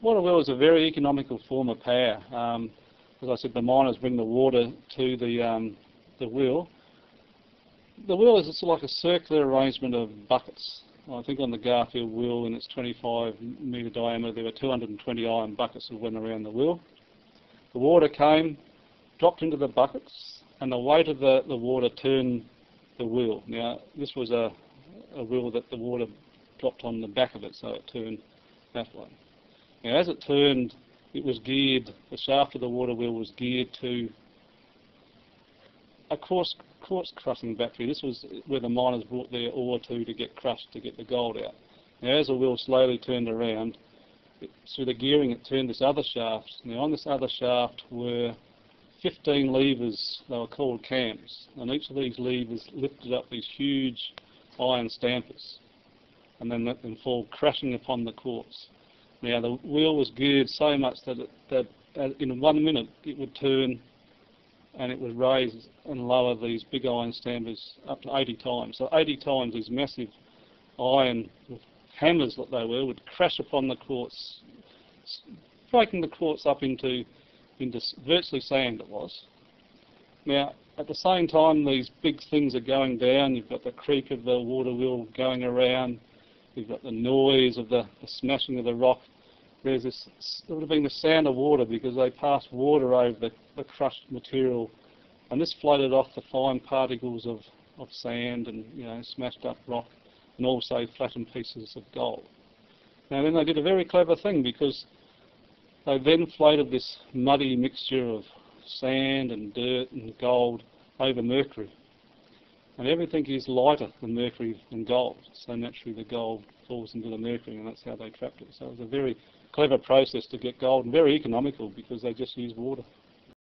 Waterwheel is a very economical form of power. As I said, the miners bring the water to the wheel. The wheel is like a circular arrangement of buckets. I think on the Garfield wheel, in its 25 metre diameter, there were 220 iron buckets that went around the wheel. The water came, dropped into the buckets, and the weight of the water turned the wheel. Now, this was a wheel that the water dropped on the back of it, so it turned that way. Now, as it turned, it was geared, the shaft of the water wheel was geared to a quartz crushing battery. This was where the miners brought their ore to get crushed to get the gold out. Now, as the wheel slowly turned around, through the gearing it turned this other shaft. Now, on this other shaft were 15 levers, they were called cams, and each of these levers lifted up these huge iron stampers and then let them fall crashing upon the quartz. Now, the wheel was geared so much that in 1 minute it would turn and it would raise and lower these big iron stampers up to 80 times. So 80 times these massive iron hammers that they were would crash upon the quartz, breaking the quartz up into virtually sand it was. Now, at the same time these big things are going down, you've got the creak of the water wheel going around, you've got the noise of the smashing of the rock. There's this, it would have been the sound of water because they passed water over the crushed material, and this floated off the fine particles of sand and smashed up rock, and also flattened pieces of gold. Now then they did a very clever thing, because they then floated this muddy mixture of sand and dirt and gold over mercury. And everything is lighter than mercury and gold, so naturally the gold falls into the mercury, and that's how they trapped it. So it was a very clever process to get gold, and very economical because they just used water.